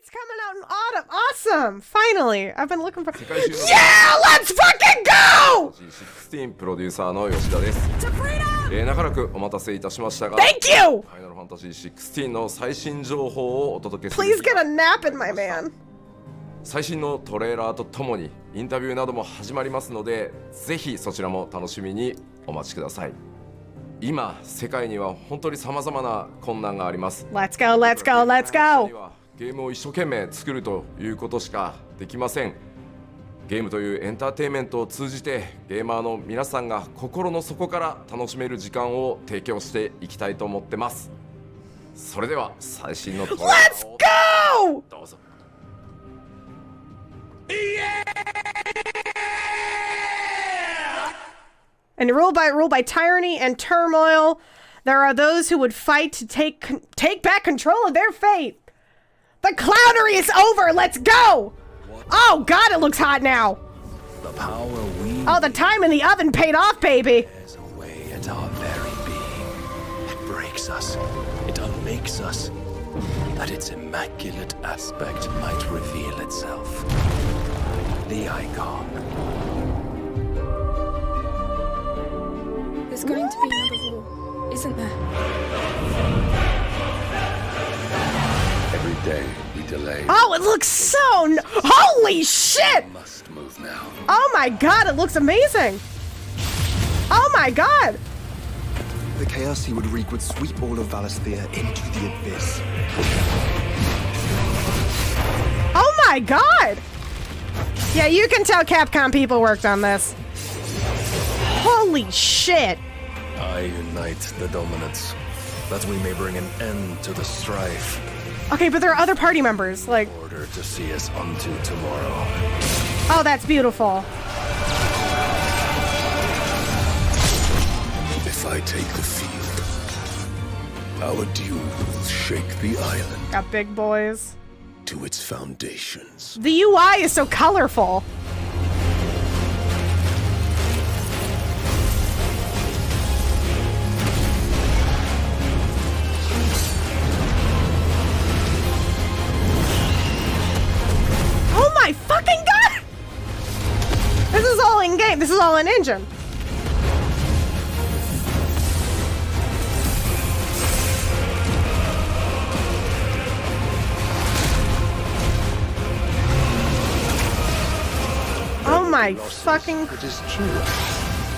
It's coming out in autumn. Awesome! Finally, I've been looking for. Yeah, let's fucking go! 16プロデューサーの吉田です。長らくお待たせいたしましたが、 Thank you! ファイナルファンタジー16の最新情報をお届けする。 Please get a nap in my man. 最新のトレーラーとともにインタビューなども始まりますので、ぜひそちらも楽しみにお待ちください。今世界には本当に様々な困難があります。 Let's go, let's go, let's go! ゲームを一生懸命作るということしかできません。ゲームというエンターテインメントを通じてゲーマーの皆さんが心の底から楽しめる時間を提供していきたいと思ってます。それでは最新のトレーラーを Let's go! どうぞ。And ruled by tyranny and turmoil, there are those who would fight to take back control of their fate. The clownery is over. Let's go. Oh God, it looks hot now. The power we Oh, the time in the oven paid off, baby. There's a way at our very being. It breaks us. It unmakes us. That its immaculate aspect might reveal itself. The icon. There's going to be another war, isn't there? Every day we delay. Oh, it looks so... Holy shit! We must move now. Oh my God, it looks amazing. Oh my God. The chaos he would wreak would sweep all of Valisthea into the abyss. Oh my God. Yeah, you can tell Capcom people worked on this. Holy shit. I unite the dominants, that we may bring an end to the strife. Okay, but there are other party members, like... In order to see us unto tomorrow. Oh, that's beautiful. If I take the field, our doom will shake the island Got big boys. to its foundations. The UI is so colorful. Oh my fucking God! This is all in game. This is all in engine. Oh my fucking... It is true.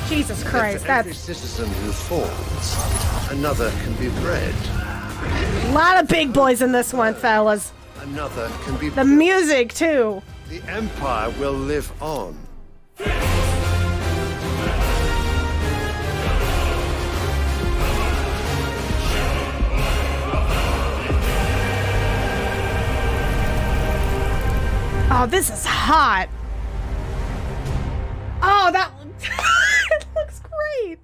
Jesus For Christ, every that's citizen who falls, another can be bred. a lot of big boys in this one, fellas. Another can be The built. music, too. The empire will live on. Oh, this is hot. Oh, that it looks great.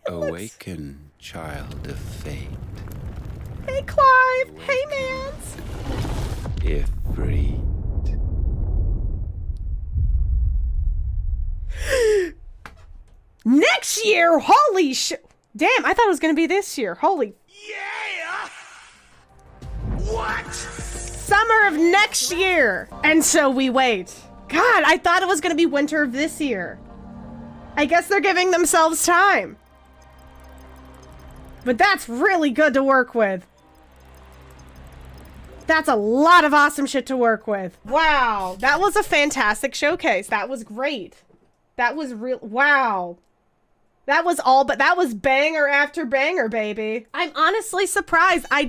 Awaken, child of fate. Hey, Clive. Hey, Mans. Ifrit. Next year? Holy shit. Damn, I thought it was going to be this year. Holy. Yeah! What? Summer of next year. And so we wait. God, I thought it was going to be winter of this year. I guess they're giving themselves time. But that's really good to work with. That's a lot of awesome shit to work with. Wow, that was a fantastic showcase. That was great. That was real. Wow. That was all, but that was banger after banger, baby. I'm honestly surprised. I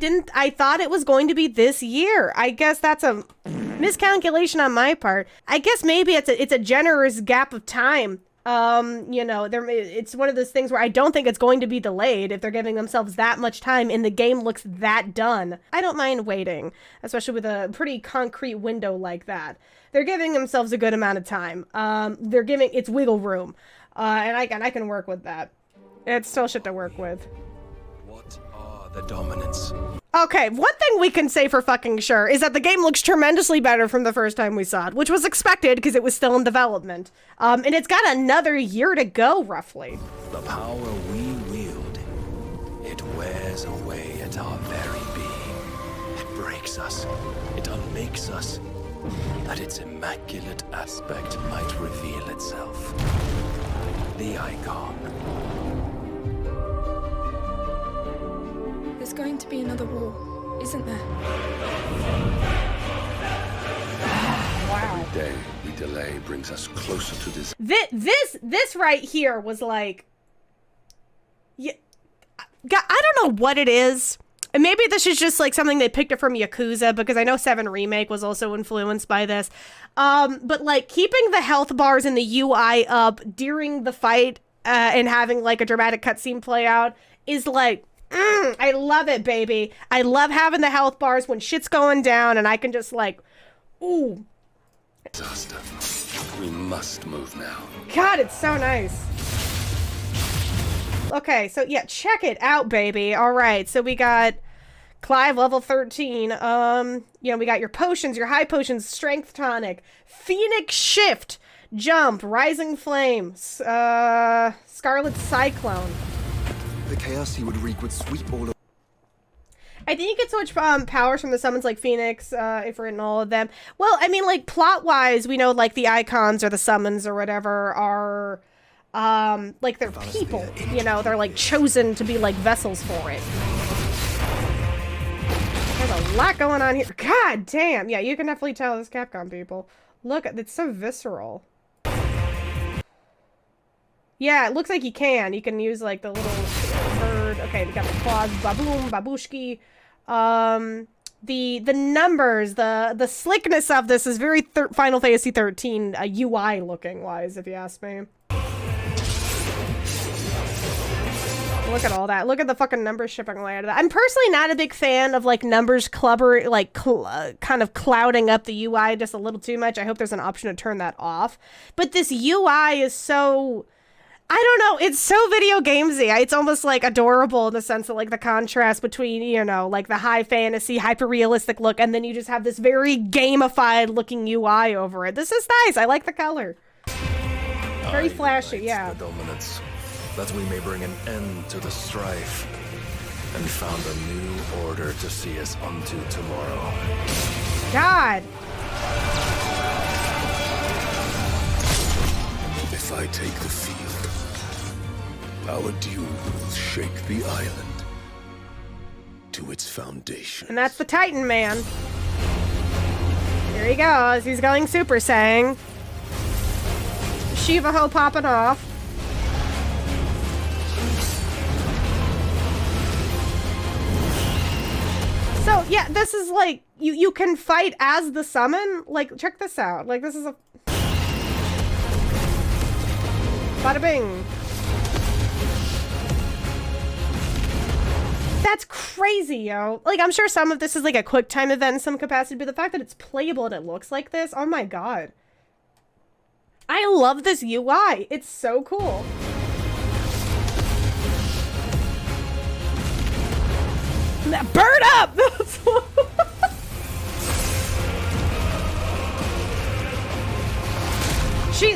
thought it was going to be this year. I guess that's a miscalculation on my part. I guess maybe it's a generous gap of time. You know, it's one of those things where I don't think it's going to be delayed if they're giving themselves that much time and the game looks that done. I don't mind waiting, especially with a pretty concrete window like that. They're giving themselves a good amount of time. They're giving it's wiggle room. And I can work with that. It's still shit to work with. What are the dominants? Okay, one thing we can say for fucking sure is that the game looks tremendously better from the first time we saw it, which was expected because it was still in development. And it's got another year to go, roughly. The power we wield, it wears away at our very being. It breaks breaks us. It unmakes us. That its immaculate aspect might reveal itself. The icon. There's going to be another war, isn't there? Wow. Every day we delay brings us closer to this. This right here was like, yeah, I don't know what it is. And maybe this is just like something they picked up from Yakuza, because I know 7 Remake was also influenced by this. But like keeping the health bars in the UI up during the fight and having like a dramatic cutscene play out is like, I love it, baby. I love having the health bars when shit's going down and I can just like, ooh. Disaster. We must move now. God, it's so nice. Okay, so yeah, check it out, baby. All right, so we got Clive, level 13. You know, we got your potions, your high potions, strength tonic, Phoenix shift, jump, rising flame, Scarlet Cyclone. The Chaos you would wreak would sweep all of... I think you can switch powers from the summons like Phoenix, if we're in all of them. Well, I mean, like, plot-wise, we know, like, the icons or the summons or whatever are, like, they're people, you know? They're, like, chosen to be, like, vessels for it. There's a lot going on here. God damn! Yeah, you can definitely tell this Capcom people. Look, it's so visceral. Yeah, it looks like you can. You can use, like, the little bird. Okay, we got the claws, baboom, babushki. The numbers, the slickness of this is very Final Fantasy 13 UI looking wise, if you ask me. Look at all that. Look at the fucking numbers shipping away out of that. I'm personally not a big fan of like numbers clubber, like kind of clouding up the UI just a little too much. I hope there's an option to turn that off. But this UI is so, I don't know, it's so video gamesy. It's almost like adorable in the sense of like the contrast between, you know, like the high fantasy, hyper realistic look, and then you just have this very gamified looking UI over it. This is nice. I like the color. Very flashy, yeah. The dominance, that we may bring an end to the strife, and found a new order to see us unto tomorrow. God. If I take the field, our duel will shake the island to its foundation. And that's the Titan Man. Here he goes. He's going Super Saiyan. Shiva Ho popping off. So, yeah, this is like, you can fight as the summon. Like, check this out. Like, this is a... Bada bing. That's crazy, yo. Like, I'm sure some of this is like a quick time event in some capacity, but the fact that it's playable and it looks like this, oh my god. I love this UI. It's so cool. Bird up!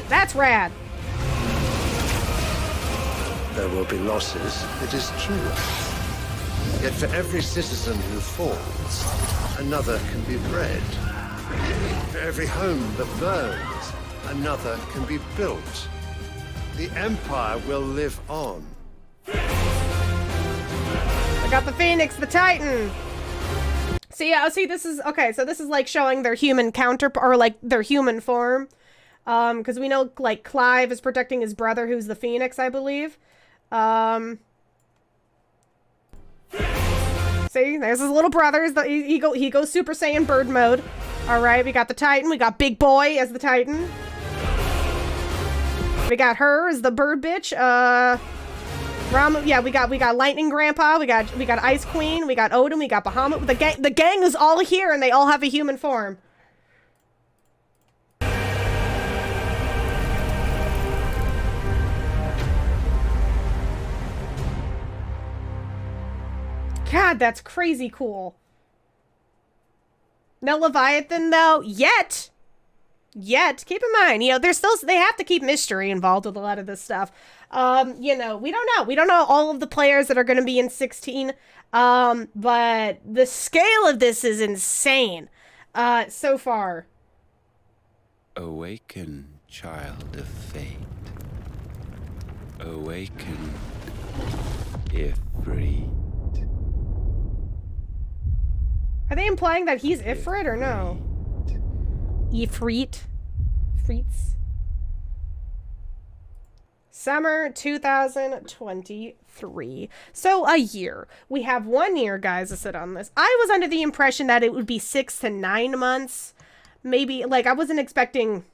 That's rad. There will be losses, it is true. Yet for every citizen who falls, another can be bred. For every home that burns, another can be built. The Empire will live on. I got the Phoenix, the Titan. So yeah, see, this is, okay, so this is like showing their human counterpart, or like their human form. Because we know, like, Clive is protecting his brother, who's the Phoenix, I believe. See, there's his little brother. He goes Super Saiyan bird mode. All right, we got the Titan. We got Big Boy as the Titan. We got her as the bird bitch. Ramu, yeah, we got Lightning Grandpa. We got Ice Queen. We got Odin. We got Bahamut. The gang is all here, and they all have a human form. God, that's crazy cool. No Leviathan, though, yet. Yet, keep in mind, they have to keep mystery involved with a lot of this stuff. We don't know. We don't know all of the players that are going to be in 16. But the scale of this is insane, so far. Awaken, child of fate. Awaken, Ifrit. Are they implying that he's Ifrit or no? Ifrit. Freets. Summer 2023. So a year. We have 1 year, guys, to sit on this. I was under the impression that it would be 6 to 9 months. Maybe, like, I wasn't expecting...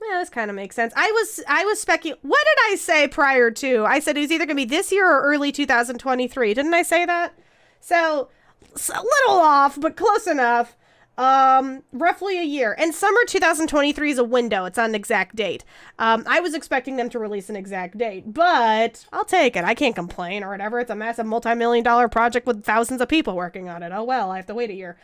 Yeah, this kind of makes sense. I was speculating... What did I say prior to? I said it was either going to be this year or early 2023. Didn't I say that? So, it's a little off, but close enough. Roughly a year. And summer 2023 is a window. It's not an exact date. I was expecting them to release an exact date, but I'll take it. I can't complain or whatever. It's a massive multi-million-dollar project with thousands of people working on it. Oh well, I have to wait a year.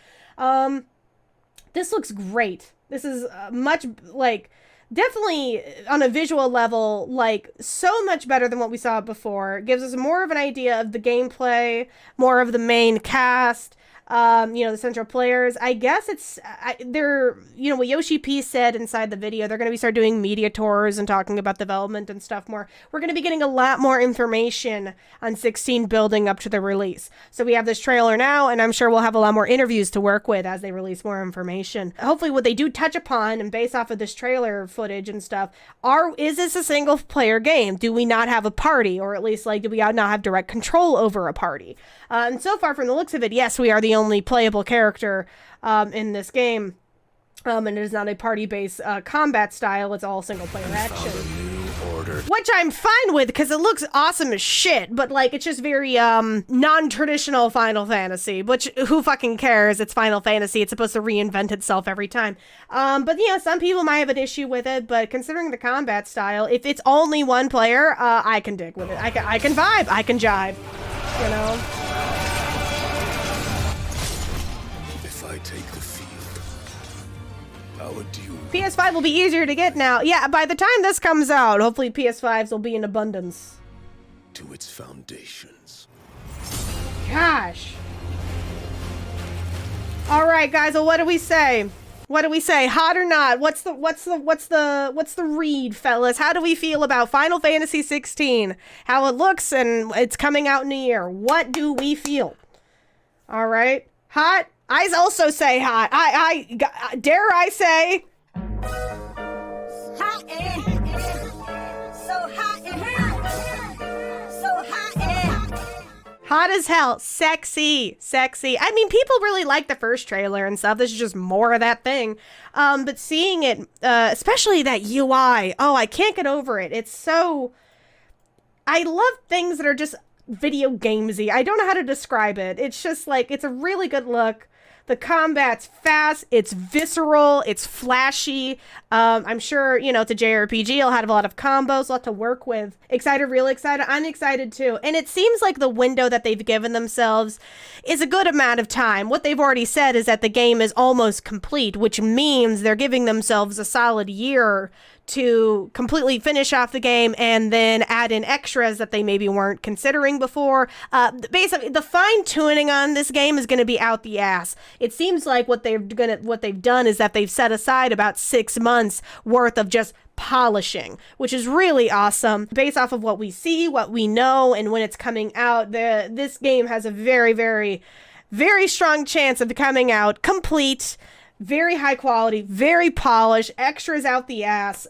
This looks great. This is much, like, definitely on a visual level, like, so much better than what we saw before. It gives us more of an idea of the gameplay, more of the main cast, the central players. I guess they're, what Yoshi P said inside the video, they're going to start doing media tours and talking about development and stuff more. We're going to be getting a lot more information on 16 building up to the release. So we have this trailer now, and I'm sure we'll have a lot more interviews to work with as they release more information. Hopefully what they do touch upon, and based off of this trailer footage and stuff, is this a single player game? Do we not have a party? Or at least, like, do we not have direct control over a party? And so far, from the looks of it, yes, we are the only playable character in this game. And it is not a party-based combat style. It's all single-player action. Which I'm fine with, because it looks awesome as shit. But, like, it's just very non-traditional Final Fantasy. Which, who fucking cares? It's Final Fantasy. It's supposed to reinvent itself every time. But, some people might have an issue with it. But considering the combat style, if it's only one player, I can dig with it. I can vibe. I can jive. Take the field. Our due. PS5 will be easier to get now. Yeah, by the time this comes out, hopefully PS5s will be in abundance. To its foundations. Gosh. All right, guys. Well, what do we say? What do we say? Hot or not? What's the read, fellas? How do we feel about Final Fantasy 16? How it looks, and it's coming out in a year. What do we feel? All right. Hot. I also say hot. Dare I say? Hot in. So hot in here. So hot in. Hot as hell. Sexy. I mean, people really like the first trailer and stuff. This is just more of that thing. But seeing it, especially that UI, I can't get over it. It's so... I love things that are just video gamesy. I don't know how to describe it. It's just like, it's a really good look. The combat's fast, it's visceral, it's flashy. I'm sure, it's a JRPG. It'll have a lot of combos, a lot to work with. Excited, really excited. I'm excited too. And it seems like the window that they've given themselves is a good amount of time. What they've already said is that the game is almost complete, which means they're giving themselves a solid year to completely finish off the game and then add in extras that they maybe weren't considering before. Basically, the fine tuning on this game is going to be out the ass. It seems like what they've done is that they've set aside about 6 months worth of just polishing, which is really awesome. Based off of what we see, what we know, and when it's coming out, this game has a very, very, very strong chance of coming out complete. Very high quality, very polished, extras out the ass.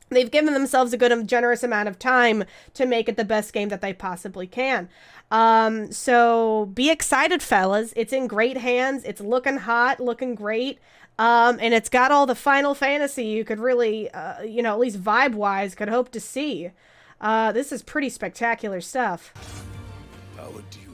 They've given themselves a good, generous amount of time to make it the best game that they possibly can. So be excited, fellas. It's in great hands. It's looking hot, looking great. And it's got all the Final Fantasy you could really, at least vibe-wise, could hope to see. This is pretty spectacular stuff. Our due.